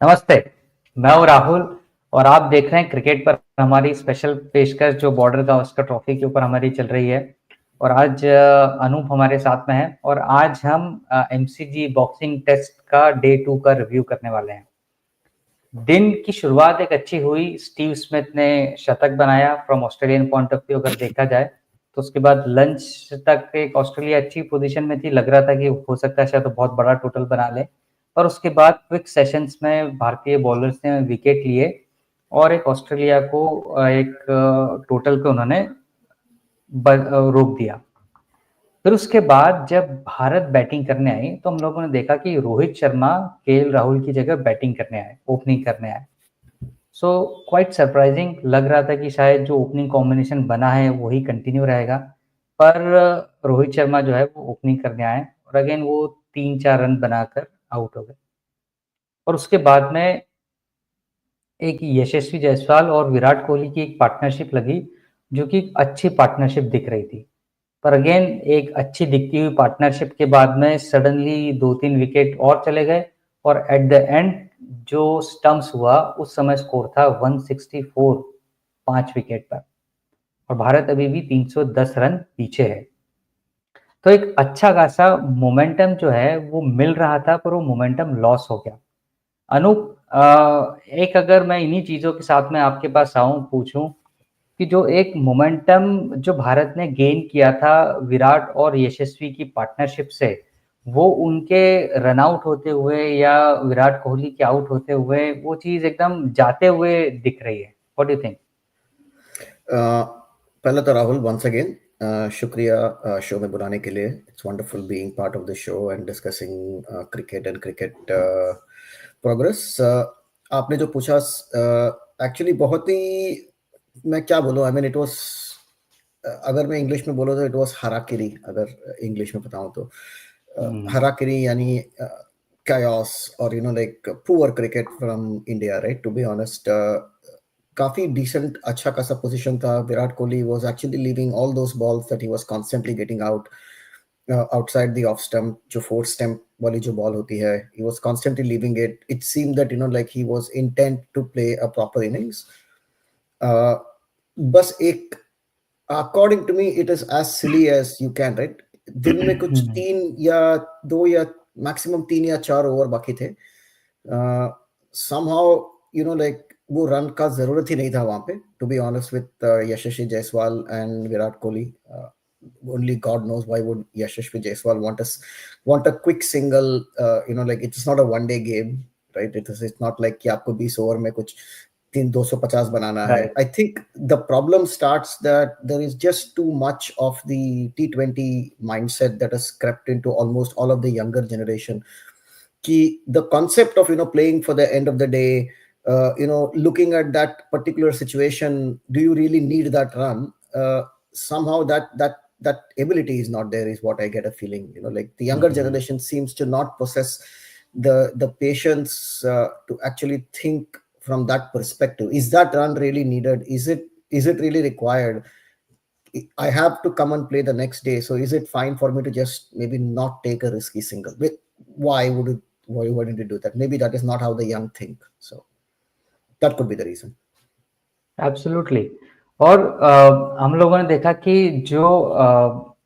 नमस्ते। मैं हूँ राहुल और आप देख रहे हैं क्रिकेट पर हमारी स्पेशल पेशकश जो बॉर्डर गावस्कर ट्रॉफी के ऊपर हमारी चल रही है। और आज अनूप हमारे साथ में है और आज हम एमसीजी बॉक्सिंग टेस्ट का डे 2 का रिव्यू करने वाले हैं। दिन की शुरुआत एक अच्छी हुई, स्टीव स्मिथ ने शतक बनाया from Australian point of view अगर देखा जाए। तो उसके बाद लंच तक एक ऑस्ट्रेलिया अच्छी पोजीशन में थी, लग रहा था कि हो सकता है शायद तो बहुत बड़ा टोटल बना ले। और उसके बाद क्विक सेशंस में भारतीय बॉलर्स ने विकेट लिए और एक ऑस्ट्रेलिया को एक टोटल पे उन्होंने रोक दिया। फिर उसके बाद जब भारत बैटिंग करने आई तो हम लोगों ने देखा कि रोहित शर्मा केएल राहुल की जगह बैटिंग करने आए, ओपनिंग करने आए। सो क्वाइट सरप्राइजिंग लग रहा था कि शायद जो ओपनिंग कॉम्बिनेशन बना है वही कंटिन्यू रहेगा, पर रोहित शर्मा जो है वो ओपनिंग करने आए और अगेन वो 3-4 रन बनाकर आउट हो गए। और उसके बाद में एक यशस्वी जायसवाल और विराट कोहली की एक पार्टनरशिप लगी, जो कि अच्छी पार्टनरशिप दिख रही थी। पर अगेन एक अच्छी दिखती हुई पार्टनरशिप के बाद में सडनली 2-3 विकेट और चले गए और एट द एंड जो स्टम्प्स हुआ उस समय स्कोर था 164 5 विकेट पर और भारत अभी भी 310 रन पीछे है। तो एक अच्छा खासा मोमेंटम जो है वो मिल रहा था पर वो मोमेंटम लॉस हो गया। अनूप, एक अगर मैं इन्हीं चीज़ों के साथ में आपके पास आऊँ, पूछूं कि जो एक मोमेंटम जो भारत ने गेन किया था विराट और यशस्वी की पार्टनरशिप से, वो उनके रन आउट होते हुए या विराट कोहली के आउट होते हुए वो चीज़ एकदम जाते हुए दिख रही है। What do you think? पहले तो राहुल वंस अगेन शुक्रिया शो में बुलाने के लिए। It's wonderful being part of the show and discussing cricket and cricket progress. आपने जो पूछा एक्चुअली बहुत ही, मैं क्या बोलूं, आई मीन इट वाज, अगर मैं इंग्लिश में बोलूं तो इट वाज हराकिरी। अगर इंग्लिश में बताऊं तो हराकिरी यानी chaos or like poor cricket from India, right? To be honest, काफी decent अच्छा खासा position था। Virat Kohli was actually leaving all those balls that he was constantly getting out outside the off stump, जो fourth stump वाली जो ball होती है, he was constantly leaving it. It seemed that like he was intent to play a proper innings. बस एक, according to me it is as silly as you can, right? दिन में कुछ 3 या 2 या मैक्सिमम 3 या 4 ओवर बाकी थे। somehow like वो रन का जरूरत ही नहीं था वहां पे, to be honest with Yashasvi Jaiswal and Virat Kohli. only God knows why would Yashasvi Jaiswal want a quick single. Like it's not a one day game, right? It's not like कि आपको 20 ओवर में कुछ 250 बनाना है। Right. I think the problem starts that there is just too much of the T20 mindset that has crept into almost all of the younger generation. The concept of playing for the end of the day, looking at that particular situation, do you really need that run? Somehow that ability is not there, is what I get a feeling. Like the younger generation seems to not possess the patience to actually think from that perspective. Is that run really needed? Is it really required? I have to come and play the next day, so is it fine for me to just maybe not take a risky single? Why wouldn't you do that? Maybe that is not how the young think. So that could be the reason. Absolutely. और हम लोगों ने देखा कि जो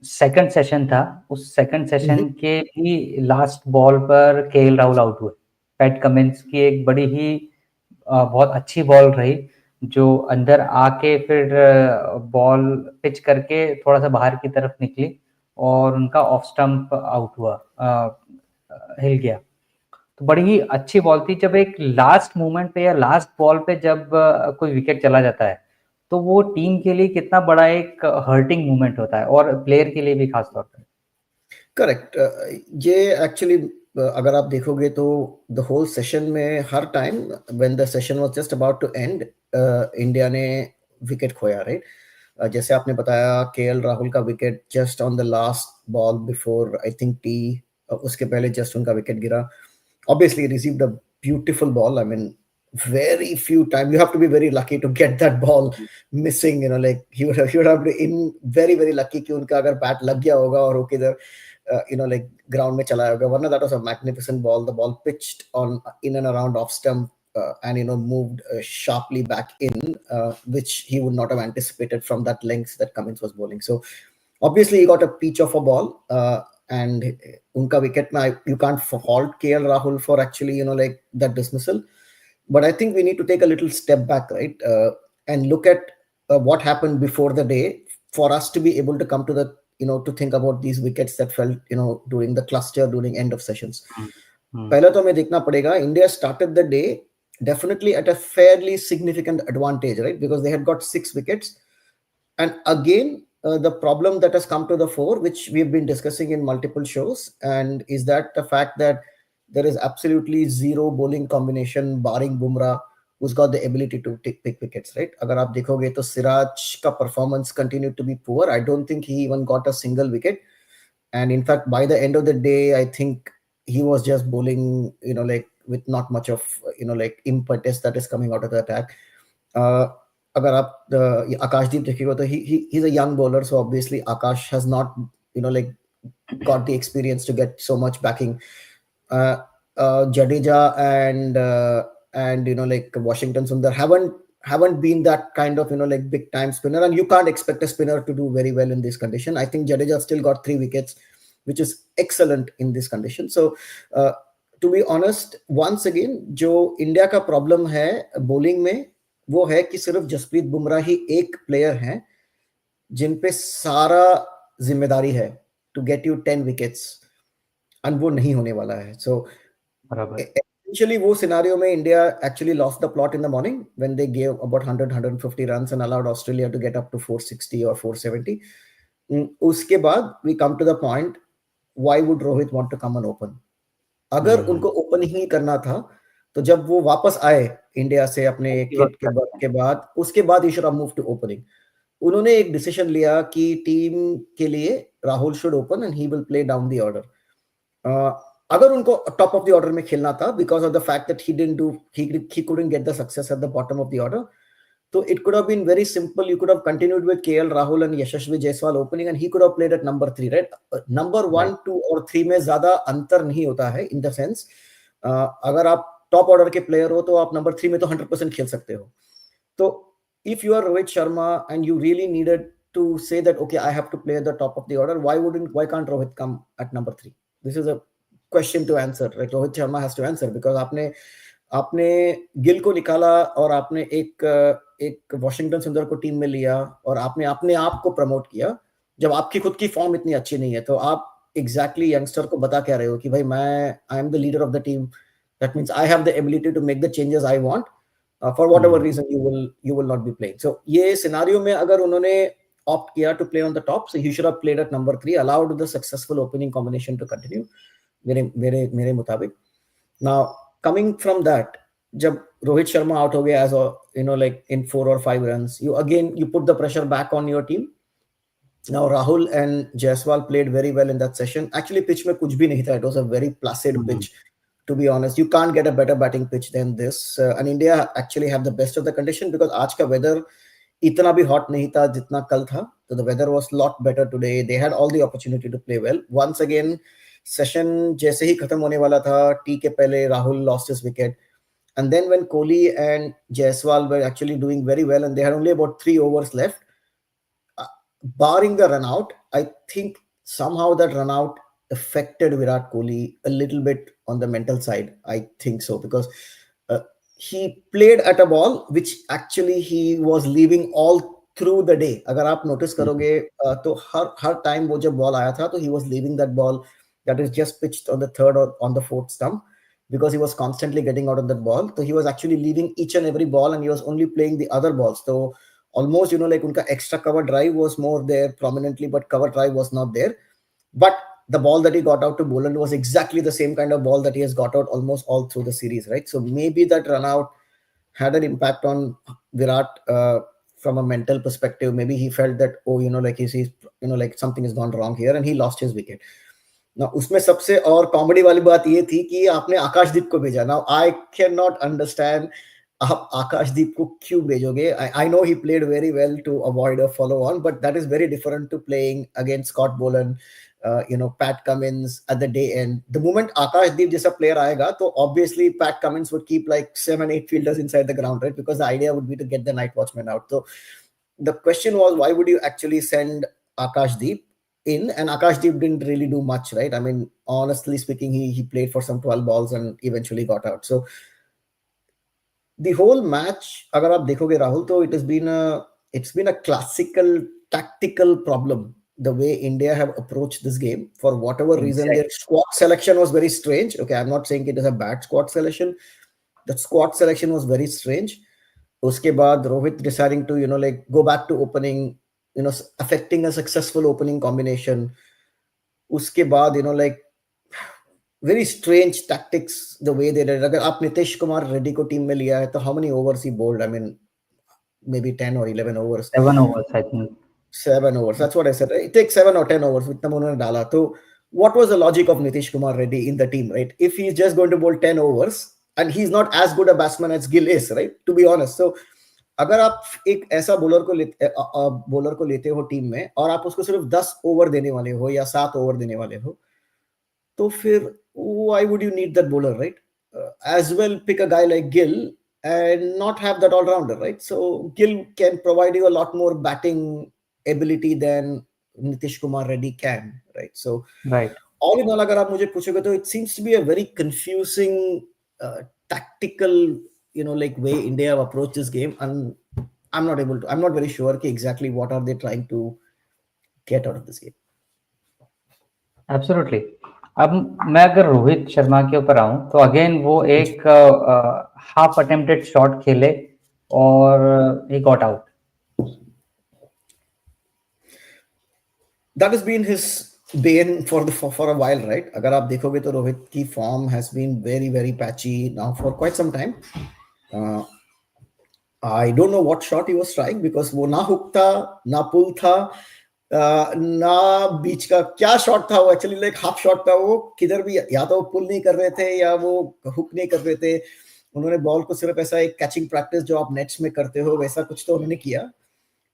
second session था उस second session के भी लास्ट बॉल पर केएल राहुल आउट हुए। पैट कमिंस की एक बड़ी ही बहुत अच्छी बॉल रही, जो अंदर आके फिर बॉल पिच करके थोड़ा सा बाहर की तरफ निकली और उनका ऑफ स्टंप आउट हुआ, हिल गया। तो बड़ी ही अच्छी बॉल थी। जब एक लास्ट मोमेंट पे या लास्ट बॉल पे जब कोई विकेट चला जाता है तो वो टीम के लिए कितना बड़ा एक हर्टिंग मोमेंट होता है और प्लेयर के लिए भी खास तौर पे। करेक्ट। ये एक्चुअली अगर आप देखोगे तो द होल सेशन में हर time when the session was just about to end, India ने विकेट खोया, राइट? जैसे आपने बताया, केएल राहुल का wicket just on the last ball before I think tea, उसके पहले जस्ट उनका विकेट गिरा। Obviously received a beautiful ball. I mean, very few times you have to be very lucky to get that ball missing. Like he would have been very very lucky कि उनका अगर bat लग गया होगा और वो किधर like ground में चलाया होगा, वरना that was a magnificent ball. The ball pitched on in and around off stump and moved sharply back in, which he would not have anticipated from that length that Cummins was bowling. So obviously he got a peach of a ball, and unka wicket mein, you can't fault KL Rahul for actually like that dismissal. But I think we need to take a little step back, right, and look at what happened before the day for us to be able to come to the to think about these wickets that fell during the cluster during end of sessions. पहले तो हमें देखना पड़ेगा, India started the day definitely at a fairly significant advantage, right, because they had got 6 wickets. And again, the problem that has come to the fore, which we've been discussing in multiple shows, and is that the fact that there is absolutely zero bowling combination barring Bumrah, who's got the ability to pick wickets, right? Agar aap dekhoge to Siraj ka performance continued to be poor. I don't think he even got a single wicket. And in fact, by the end of the day, I think he was just bowling, like with not much of, like impetus that is coming out of the attack. अगर आप आकाशदीप देखिएगा तो he's a young bowler, so obviously Akash has not like got the experience to get so much backing. Jadeja and like Washington Sundar haven't been that kind of like big time spinner, and you can't expect a spinner to do very well in this condition. I think Jadeja still got 3 wickets, which is excellent in this condition. So to be honest, once again जो India का problem है bowling में वो है कि सिर्फ जसप्रीत बुमराह ही एक player हैं जिन पे सारा जिम्मेदारी है to get you 10 wickets, and वो नहीं होने वाला है. So essentially वो scenario में India actually lost the plot in the morning when they gave about 100-150 runs and allowed Australia to get up to 460 or 470. उसके बाद we come to the point, why would Rohit want to come and open? अगर उनको open ही करना था तो जब वो वापस आए इंडिया से अपने किट के बाद उसके बाद ही should have move to opening. उन्होंने एक डिसीजन लिया कि टीम के लिए Rahul should open and he will play down the order. अगर उनको टॉप ऑफ द ऑर्डर में खेलना था because of the fact that he couldn't get the success at the bottom of the order, so it could have been very simple. You could have continued with KL Rahul and Yashasvi Jaiswal opening and he could have played at number 3, right? Number 1, 2 और 3 में ज्यादा अंतर नहीं होता है in the sense अगर आप top order के प्लेयर हो तो आप नंबर 3 में तो 100% खेल सकते हो. तो if you are Rohit Sharma and you really needed to say that okay, I have to play at the top of the order, why can't Rohit come at number 3? This is a question to answer, right? Rohit Sharma has to answer because आपने गिल को निकाला और आपने एक Washington सुंदर को team में लिया और आपने अपने आप को प्रमोट किया जब आपकी खुद की फॉर्म इतनी अच्छी नहीं है. तो आप एग्जैक्टली यंगस्टर को बता क्या रहे हो कि भाई I am the leader of the team, that means I have the ability to make the changes I want, for whatever reason you will not be playing. So ये सिनेरियो में अगर उन्होंने ऑप्ट किया to play on the top, so he should have played at number 3, allowed the successful opening combination to continue मेरे मुताबिक. Now coming from that, जब Rohit Sharma out हो गया as like in 4 or 5 runs, you put the pressure back on your team. Now Rahul and Jaiswal played very well in that session. Actually pitch में कुछ भी नहीं था. It was a very placid pitch, to be honest. You can't get a better batting pitch than this, and India actually have the best of the condition because आज का weather इतना भी hot नहीं था जितना कल था. So the weather was lot better today. They had all the opportunity to play well. Once again, session जैसे ही खत्म होने वाला था, टी के पहले Rahul lost his wicket, and then when Kohli and Jaiswal were actually doing very well and they had only about 3 overs left, barring the run out, I think somehow that run out affected Virat Kohli a little bit on the mental side. I think so because he played at a ball which actually he was leaving all through the day. अगर आप notice करोगे तो हर time वो जब ball आया था तो he was leaving that ball that is just pitched on the 3rd or on the 4th stump because he was constantly getting out of that ball. So he was actually leaving each and every ball and he was only playing the other balls. So almost like unka extra cover drive was more there prominently, but cover drive was not there. But the ball that he got out to Boland was exactly the same kind of ball that he has got out almost all through the series, right? So maybe that run out had an impact on Virat from a mental perspective. Maybe he felt that like he sees like something has gone wrong here and he lost his wicket. Now उसमें सबसे और comedy वाली बात ये थी कि आपने आकाशदीप को भेजा. Now I cannot understand आप आकाशदीप को क्यों भेजोगे. I know he played very well to avoid a follow on, but that is very different to playing against Scott Boland, Pat Cummins at the day end. The moment Akashdeep jaisa player aayega, so obviously Pat Cummins would keep like 7-8 fielders inside the ground, right? Because the idea would be to get the night watchman out. So the question was, why would you actually send Akashdeep in? And Akashdeep didn't really do much, right? I mean, honestly speaking, he played for some 12 balls and eventually got out. So the whole match, agar aap dekhoge Rahul, so it's been a classical tactical problem. The way India have approached this game, for whatever reason, their Exactly. squad selection was very strange. Okay, I'm not saying it is a bad squad selection. The squad selection was very strange. Uske baad Rohit deciding to like go back to opening, affecting a successful opening combination. Uske baad like very strange tactics the way they did. अगर आप नीतीश कुमार रेड्डी को team में लिया है तो how many overs he bowled? I mean, maybe 10 or 11 overs. 7 overs, I think. 7 overs. That's what I said. It takes 7 or 10 overs. इतना उन्होंने डाला. So what was the logic of Nitish Kumar Reddy in the team, right? If he's just going to bowl 10 overs and he's not as good a batsman as Gill is, right? To be honest. So अगर आप एक ऐसा bowler को लेते हो team में और आप उसको सिर्फ 10 ओवर देने वाले हो या 7 ओवर देने वाले हो, तो फिर why would you need that bowler, right? As well pick a guy like Gill and not have that all-rounder, right? So Gill can provide you a lot more batting ability than Nitish Kumar Reddy can, right? So Right. all in all, agar aap mujhe puchoge, to it seems to be a very confusing tactical, like way India have approached this game, and I'm not very sure exactly what are they trying to get out of this game. Absolutely. अब मैं अगर रोहित शर्मा के ऊपर आऊं तो again वो एक half attempted shot खेले और he got out. That has been his bane for a while, right? अगर आप देखोगे तो रोहित की form has been very very patchy now for quite some time. I don't know what shot he was trying, because वो ना hook था ना pull था, ना बीच का क्या शॉट था वो. एक्चुअली लाइक हाफ शॉट था वो. किधर भी या तो पुल नहीं कर रहे थे या वो हुक नहीं कर रहे थे. उन्होंने बॉल को सिर्फ ऐसा एक कैचिंग प्रैक्टिस जो आप नेट्स में करते हो वैसा कुछ तो उन्होंने किया.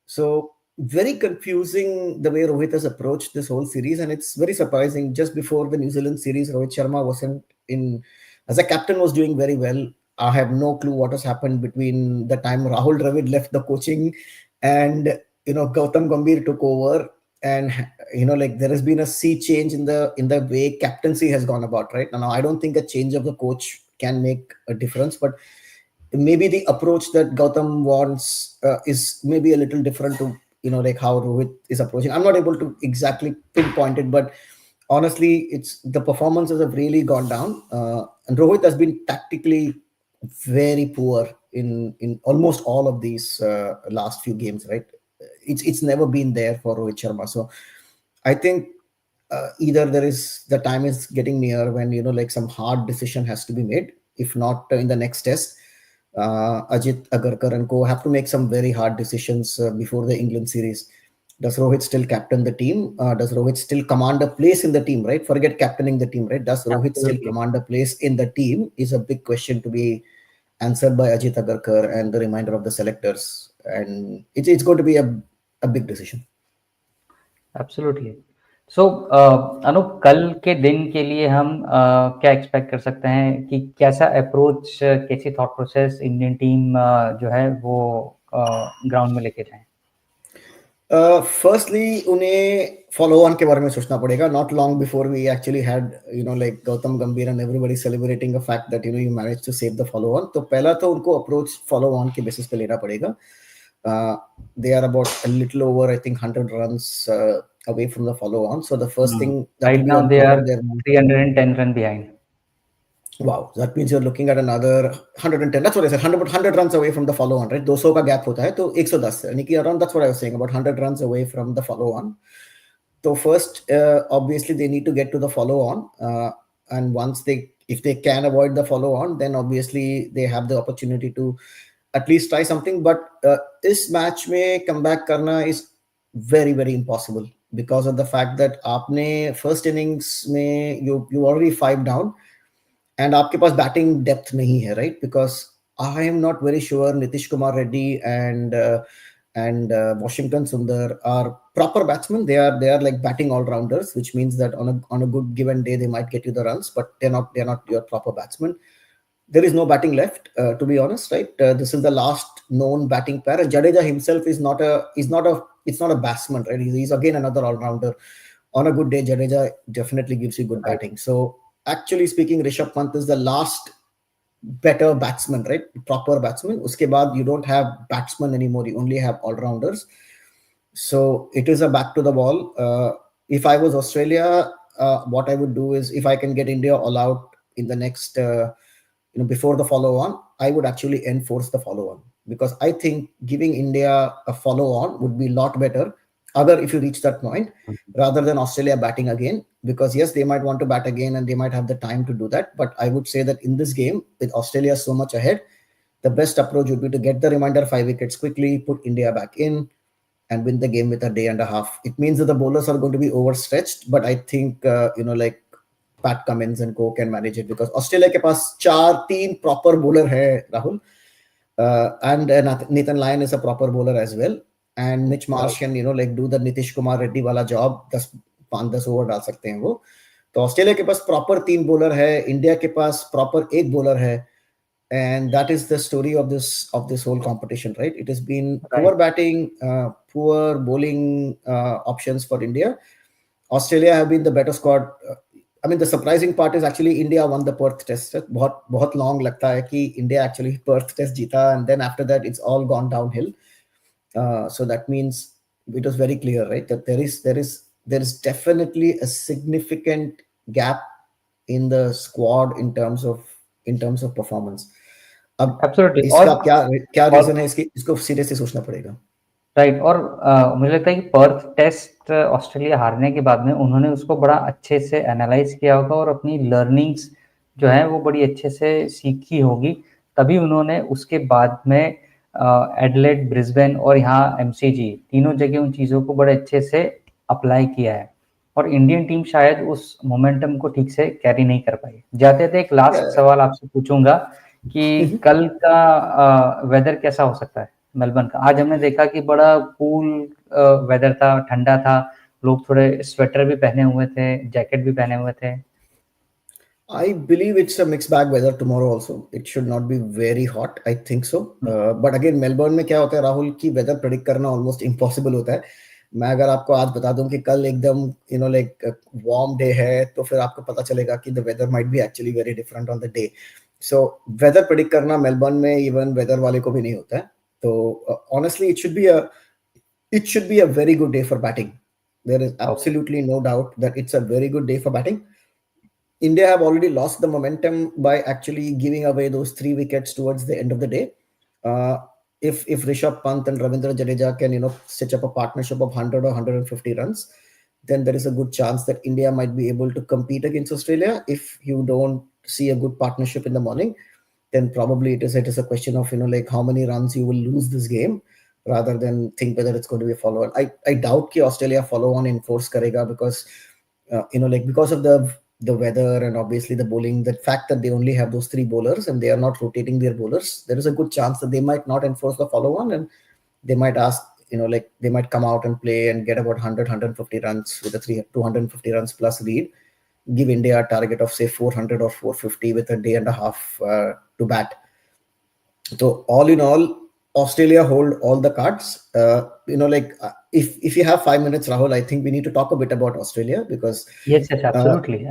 So very confusing the way Rohit has approached this whole series, and it's very surprising. Just before the New Zealand series, Rohit Sharma wasn't in, as a captain, was doing very well. I have no clue what has happened between the time Rahul Dravid left the coaching and Gautam Gambhir took over, and like there has been a sea change in the way captaincy has gone about, right? Now I don't think a change of the coach can make a difference, but maybe the approach that Gautam wants is maybe a little different to like how Rohit is approaching. I'm not able to exactly pinpoint it, but honestly, it's the performances have really gone down, and Rohit has been tactically very poor in almost all of these last few games, right? It's never been there for Rohit Sharma. So I think either the time is getting near when like some hard decision has to be made. If not in the next test, Ajit Agarkar and co have to make some very hard decisions before the England series. Does Rohit still captain the team? Does Rohit still command a place in the team, right? Forget captaining the team, right? Does Rohit still command a place in the team is a big question to be answered by Ajit Agarkar and the remainder of the selectors. And it's going to be a big decision. Absolutely. सो अनूप, कल के दिन के लिए हम क्या expect कर सकते हैं कि कैसा अप्रोच, कैसी थॉट प्रोसेस इंडियन टीम जो है वो ग्राउंड में लेके जाए? फर्स्टली उन्हें फॉलो ऑन के बारे में सोचना पड़ेगा. Not long before we actually had like Gautam Gambhir and everybody celebrating the fact that you manage to save the follow on. तो पहला तो उनको अप्रोच फॉलो ऑन के बेसिस पे लेना पड़ेगा. They are about a little over, I think, 100 runs away from the follow-on. So the first thing that right now they are 310 run behind. Wow, that means you're looking at another 110. That's what I said. 100 runs away from the follow-on, right? 200 का gap होता है तो 110. यानी कि around, that's what I was saying, about 100 runs away from the follow-on. So first, obviously they need to get to the follow-on, and if they can avoid the follow-on, then obviously they have the opportunity to at least try something. But इस match में comeback करना is very very impossible because of the fact that आपने first innings में you already 5 down and आपके पास batting depth नहीं है, right? Because I am not very sure Nitish Kumar Reddy and and Washington Sundar are proper batsmen. They are like batting all rounders, which means that on a good given day they might get you the runs, but they're not your proper batsmen. There is no batting left, to be honest, right? This is the last known batting pair. And Jadeja himself is not a batsman, right? He's again another all rounder. On a good day, Jadeja definitely gives you good Right. batting. So actually speaking, Rishabh Pant is the last better batsman, right? Proper batsman. Uske baad, you don't have batsmen anymore. You only have all rounders. So it is a back to the ball. If I was Australia, what I would do is, if I can get India all out in the next, before the follow on, I would actually enforce the follow on, because I think giving India a follow on would be a lot better. Other if you reach that point, rather than Australia batting again, because yes, they might want to bat again and they might have the time to do that. But I would say that in this game, with Australia so much ahead, the best approach would be to get the remainder 5 wickets quickly, put India back in, and win the game with a day and a half. It means that the bowlers are going to be overstretched, but I think like Pat Cummins and co can manage it, because Australia के पास तीन proper bowler है, Rahul, and Nathan Lyon is a proper bowler as well, and Mitch Marsh can like do the Nitish Kumar Reddy वाला job, 10 over डाल सकते हैं वो. तो Australia के पास प्रॉपर तीन बॉलर है, इंडिया के पास प्रॉपर एक बॉलर है, and that is the story of this whole competition, right? It has been poor Right. batting, poor bowling options for India. Australia have been the better squad. I mean, the surprising part is actually India won the Perth Test. बहुत long लगता है कि India actually Perth Test जीता, and then after that it's all gone downhill. So that means it was very clear, right, that there is definitely a significant gap in the squad in terms of performance. अब Absolutely. इसका क्या क्या और reason है, इसको seriously सोचना पड़ेगा. Right. और मुझे लगता है कि पर्थ टेस्ट ऑस्ट्रेलिया हारने के बाद में उन्होंने उसको बड़ा अच्छे से एनालाइज किया होगा और अपनी लर्निंग्स जो है वो बड़ी अच्छे से सीखी होगी, तभी उन्होंने उसके बाद में एडलेड, ब्रिस्बेन और यहाँ एमसीजी तीनों जगह उन चीज़ों को बड़े अच्छे से अप्लाई किया है. और इंडियन टीम शायद उस मोमेंटम को ठीक से कैरी नहीं कर पाई. जाते थे एक लास्ट सवाल आपसे पूछूंगा कि कल का वेदर कैसा हो सकता है मेलबर्न का. आज हमने देखा कि बड़ा कूल वेदर था, ठंडा था, लोग थोड़े स्वेटर भी पहने हुए थे, जैकेट भी पहने हुए थे. I believe it's a mixed bag weather tomorrow also. It should not be very hot. I think so. But again, Melbourne में क्या होता है राहुल, की weather predict करना almost impossible होता है. मैं अगर आपको आज बता दूं कि कल एकदम like warm day है, तो फिर आपको पता चलेगा कि the weather might be actually very different on the day. So weather predict करना Melbourne में even weather वाले को भी नहीं होता है. So honestly, it should be a very good day for batting. There is absolutely no doubt that it's a very good day for batting. India have already lost the momentum by actually giving away those 3 wickets towards the end of the day. If Rishabh Pant and Ravindra Jadeja can stitch up a partnership of 100 or 150 runs, then there is a good chance that India might be able to compete against Australia. If you don't see a good partnership in the morning, then probably it is a question of like how many runs you will lose this game, rather than think whether it's going to be a follow on. I doubt कि Australia follow on enforce करेगा, because because of the weather and obviously the bowling, the fact that they only have those 3 bowlers and they are not rotating their bowlers, there is a good chance that they might not enforce the follow on, and they might ask, they might come out and play and get about 100-150 runs with a 250 runs plus lead, give India a target of say 400 or 450 with a day and a half to bat. So all in all, Australia hold all the cards. If you have 5 minutes, Rahul, I think we need to talk a bit about Australia, because yes, absolutely.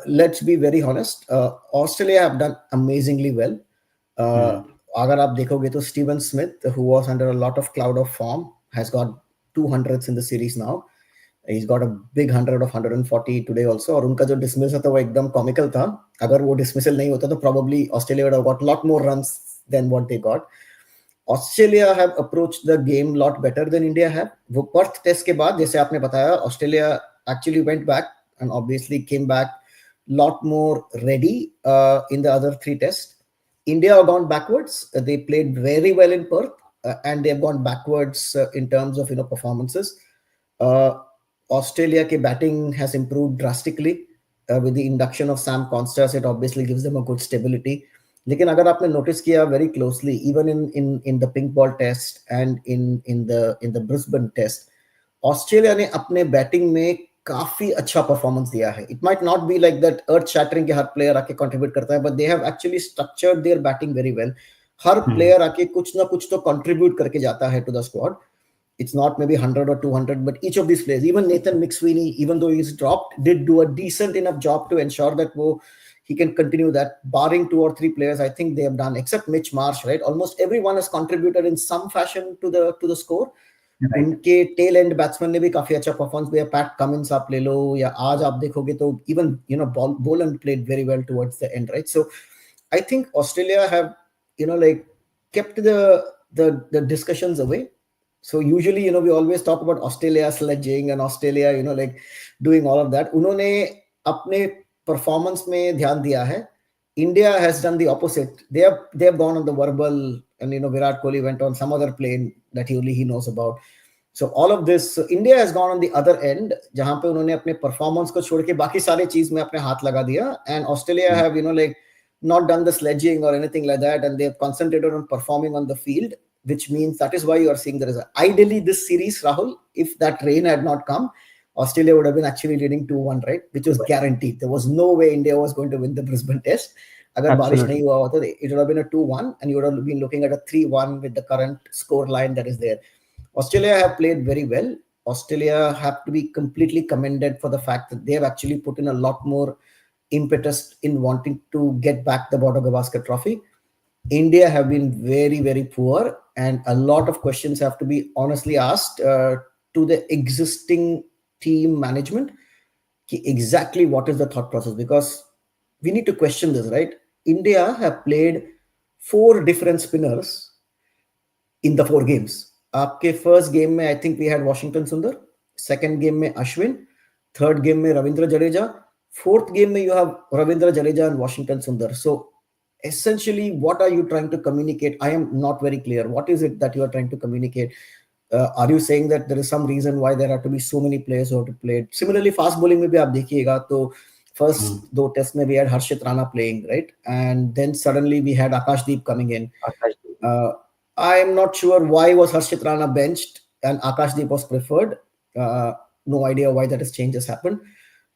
let's be very honest. Australia have done amazingly well. अगर आप देखोगे तो Steven Smith, who was under a lot of cloud of form, has got 200s in the series now. He's got a big 100 of 140 today also. और उनका जो dismissal था वो एकदम comical था. अगर वो dismissal नहीं होता तो probably Australia would have got a lot more runs than what they got. Australia have approached the game lot better than India have. वो Perth test के बाद, जैसे आपने बताया, Australia actually went back and obviously came back lot more ready in the other 3 tests. India have gone backwards. They played very well in Perth, and they have gone backwards in terms of performances. Australia ke batting has improved drastically with the induction of Sam Constas. It obviously gives them a good stability. लेकिन अगर आपने notice किया very closely, even in the pink ball test and in the Brisbane test, Australia ने अपने batting में काफी अच्छा performance दिया है. It might not be like that earth shattering के हर प्लेयर आके कंट्रीब्यूट करता है, but they have actually structured their batting very well. हर प्लेयर आके कुछ ना कुछ तो कंट्रीब्यूट करके जाता है to the squad. It's not maybe 100 or 200, but each of these players, even Nathan McSweeney, even though he's dropped, did do a decent enough job to ensure that he can continue that. Barring 2 or 3 players, I think they have done, except Mitch Marsh, right? Almost everyone has contributed in some fashion to the score. Right. उनके tell and batsman ने भी काफी अच्छा performance दिया. PAT Cummins आप ले लो, या आज आप देखोगे तो इवन बोलन played very well towards the end, right? So I think Australia have like kept the discussions away. So usually we always talk about Australia sledging and Australia like doing all of that. उन्होंने अपने performance में ध्यान दिया है. India has done the opposite. They have gone on the verbal, and Virat Kohli went on some other plane that only he knows about. So all of this, so India has gone on the other end, जहां पे उन्होंने अपने performance को छोड़ के बाकी सारे चीज में अपने हाथ लगा दिया. And Australia have like not done the sledging or anything like that, and they have concentrated on performing on the field, which means that is why you are seeing the result. Ideally, this series, Rahul, if that rain had not come, Australia would have been actually leading 2-1, right? Which was guaranteed. There was no way India was going to win the Brisbane Test. Agar barish nahi hua hota, it would have been a 2-1, and you would have been looking at a 3-1 with the current score line that is there. Australia have played very well. Australia have to be completely commended for the fact that they have actually put in a lot more impetus in wanting to get back the Border Gavaskar trophy. India have been very, very poor, and a lot of questions have to be honestly asked to the existing team management. Exactly what is the thought process? Because we need to question this, right? India have played 4 different spinners in the 4 games. आपके first game में I think we had Washington Sundar, second game में Ashwin, third game में Ravindra Jadeja, fourth game में you have Ravindra Jadeja and Washington Sundar. So essentially, what are you trying to communicate? I am not very clear. What is it that you are trying to communicate? Are you saying that there is some reason why there are to be so many players who have to play? Similarly, fast bowling में भी आप देखिएगा तो first 2 tests में we had Harshit Rana playing, right? And then suddenly we had Akashdeep coming in. I am not sure why was Harshit Rana benched and Akashdeep was preferred. No idea why that change has happened.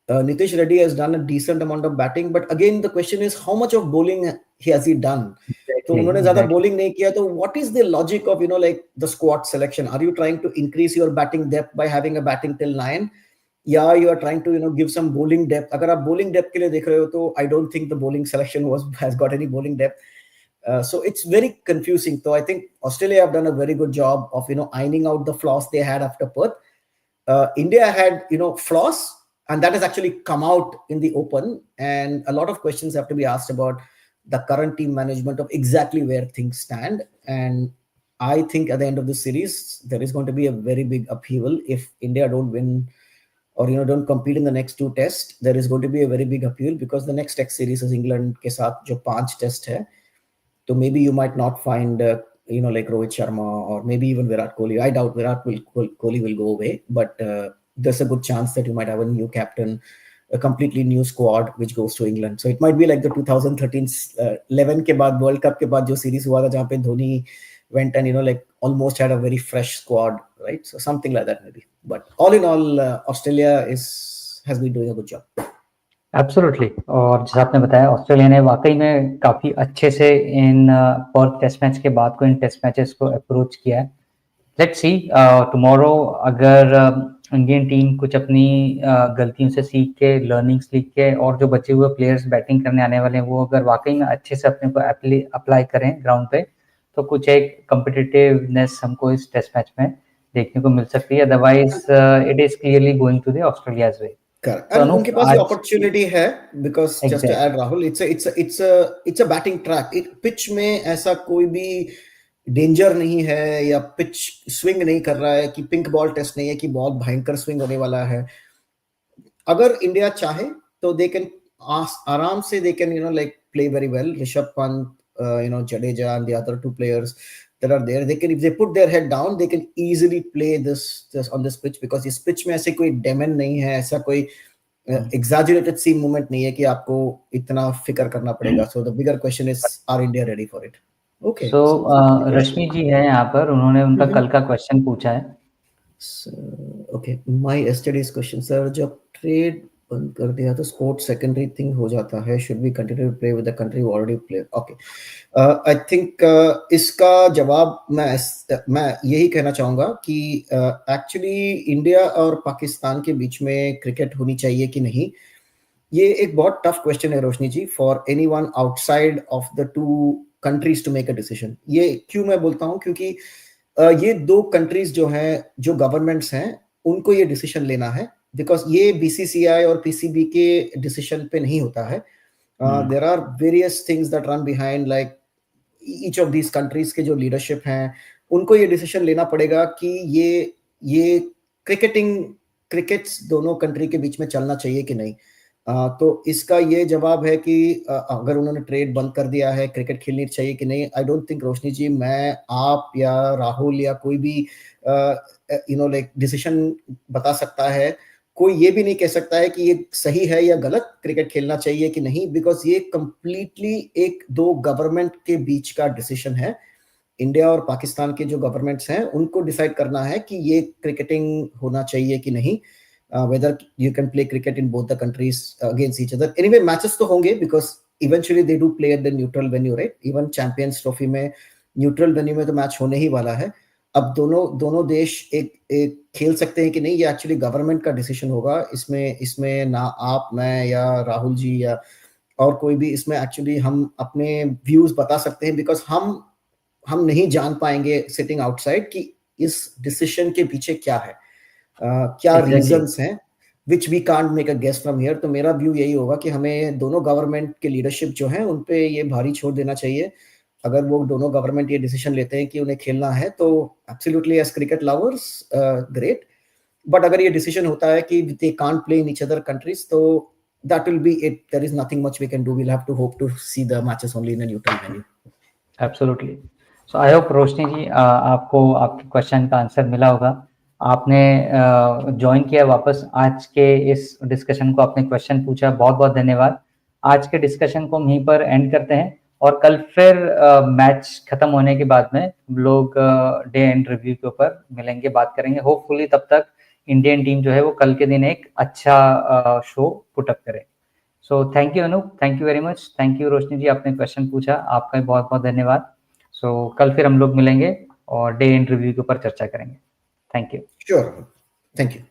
Nitish Reddy has done a decent amount of batting, but again the question is how much of bowling has he done? तो उन्होंने ज़्यादा bowling नहीं किया, तो what is the logic of like the squad selection? Are you trying to increase your batting depth by having a batting till 9? Yeah, you are trying to give some bowling depth. अगर आप bowling depth के लिए देख रहे हो तो I don't think the bowling selection has got any bowling depth. So it's very confusing. So I think Australia have done a very good job of ironing out the flaws they had after Perth. India had flaws, and that has actually come out in the open, and a lot of questions have to be asked about the current team management of exactly where things stand. And I think at the end of the series there is going to be a very big upheaval if India don't win or don't compete in the next 2 tests. There is going to be a very big upheaval because the next Test series is England के साथ जो 5 test है. So maybe you might not find like Rohit Sharma or maybe even Virat Kohli. I doubt Kohli will go away, but there's a good chance that you might have a new captain, a completely new squad which goes to England. So it might be like the 2013 11 के बाद World Cup के बाद जो series हुआ था जहाँ पे Dhoni went and like almost had a very fresh squad, right? So something like that maybe. But all in all, Australia has been doing a good job. Absolutely. और जैसा आपने बताया ऑस्ट्रेलिया ने वाकई में काफ़ी अच्छे से इन पर्थ टेस्ट मैच के बाद को इन टेस्ट मैचेस को अप्रोच किया है. लेट्स सी टुमारो अगर इंडियन टीम कुछ अपनी गलतियों से सीख के लर्निंग्स सीख के और जो बचे हुए प्लेयर्स बैटिंग करने आने वाले हैं वो अगर वाकई में अच्छे से अपने को अप्लाई करें ग्राउंड पे तो कुछ एक कम्पिटिटिवनेस हमको इस टेस्ट मैच में देखने को मिल सकती है. Otherwise it is clearly going to the Australia's way. Correct. And उनके पास ये opportunity है because just to add Rahul, it's a batting track. Pitch में ऐसा कोई भी डेंजर नहीं है या पिच स्विंग नहीं कर रहा है कि पिंक बॉल टेस्ट नहीं है कि बहुत भयंकर स्विंग होने वाला है. अगर इंडिया चाहे तो दे कैन आराम से they can like play very well. Rishabh Pant, Jadeja and the other 2 players that are there, they can, if they put their head down, they can easily play this on this pitch because इस pitch में ऐसे कोई daemon नहीं है, ऐसा कोई exaggerated सी movement नहीं है कि आपको इतना फिक्र करना पड़ेगा. So the bigger question is, are India ready for it? Okay, so Rashmi ji है यहाँ पर, उन्होंने उनका कल का क्वेश्चन पूछा है. Okay, my yesterday's question sir, जब ट्रेड बंद कर दिया तो स्पोर्ट सेकेंडरी थिंग हो जाता है, should we continue to play with the country who already play? Okay, I think इसका जवाब मैं यही कहना चाहूंगा कि एक्चुअली इंडिया और पाकिस्तान के बीच में क्रिकेट होनी चाहिए कि नहीं, ये एक बहुत टफ क्वेश्चन है Roshni ji, for anyone outside of the two countries to make a decision. ये क्यों मैं बोलता हूं, क्योंकि ये दो कंट्रीज जो हैं, जो गवर्नमेंट्स हैं, उनको ये डिसीजन लेना है, बिकॉज ये बीसीसीआई और पीसीबी के डिसीजन पे नहीं होता है. There are various things that run behind, like each of these countries के जो लीडरशिप हैं, उनको ये डिसीजन लेना पड़ेगा कि ये क्रिकेट्स दोनों कंट्री के बीच में चलना चाहिए कि नहीं. तो इसका ये जवाब है कि अगर उन्होंने ट्रेड बंद कर दिया है, क्रिकेट खेलनी चाहिए कि नहीं. आई डोंट थिंक रोशनी जी, मैं, आप या राहुल या कोई भी लाइक डिसीजन बता सकता है. कोई ये भी नहीं कह सकता है कि ये सही है या गलत, क्रिकेट खेलना चाहिए कि नहीं, बिकॉज ये कंप्लीटली एक दो गवर्नमेंट के बीच का डिसीजन है. इंडिया और पाकिस्तान के जो गवर्नमेंट्स हैं, उनको डिसाइड करना है कि ये क्रिकेटिंग होना चाहिए कि नहीं, whether you can play cricket in both the countries against each other. Anyway, matches तो होंगे, because eventually they do play at the neutral venue, right? Even Champions Trophy में neutral venue में तो मैच होने ही वाला है. अब दोनों देश एक खेल सकते हैं कि नहीं, ये एक्चुअली गवर्नमेंट का डिसीजन होगा. इसमें ना आप, मैं या राहुल जी या और कोई भी इसमें एक्चुअली हम अपने व्यूज बता सकते हैं, बिकॉज हम नहीं जान पाएंगे सिटिंग आउटसाइड कि इस डिसीजन के पीछे क्या है, क्या रीजंस हैं, which we can't make a guess from here. तो मेरा व्यू यही होगा कि हमें दोनों गवर्नमेंट के लीडरशिप जो है, उन पे ये भारी छोड़ देना चाहिए. अगर वो दोनों गवर्नमेंट ये डिसीजन लेते हैं कि उन्हें खेलना है, तो absolutely as cricket lovers great. But अगर ये डिसीजन होता है कि they can't play in each other countries, तो that will be it. There is nothing much we can do. We'll have to hope to see the matches only in a neutral venue. Absolutely. So I hope रोशनी जी आपको आपके question का answer मिला होगा. आपने join किया वापस, आज के इस डिस्कशन को आपने क्वेश्चन पूछा, बहुत बहुत धन्यवाद. आज के डिस्कशन को हम यहीं पर एंड करते हैं, और कल फिर मैच खत्म होने के बाद में हम लोग डे एंड रिव्यू के ऊपर मिलेंगे, बात करेंगे. होपफुली तब तक इंडियन टीम जो है वो कल के दिन एक अच्छा शो पुटअप करे. So thank you Anoop, thank you very much. Thank you Roshni ji, आपने क्वेश्चन पूछा, आपका भी बहुत बहुत धन्यवाद. सो कल फिर हम लोग मिलेंगे और डे एंड रिव्यू के ऊपर चर्चा करेंगे. Thank you. Sure. Thank you.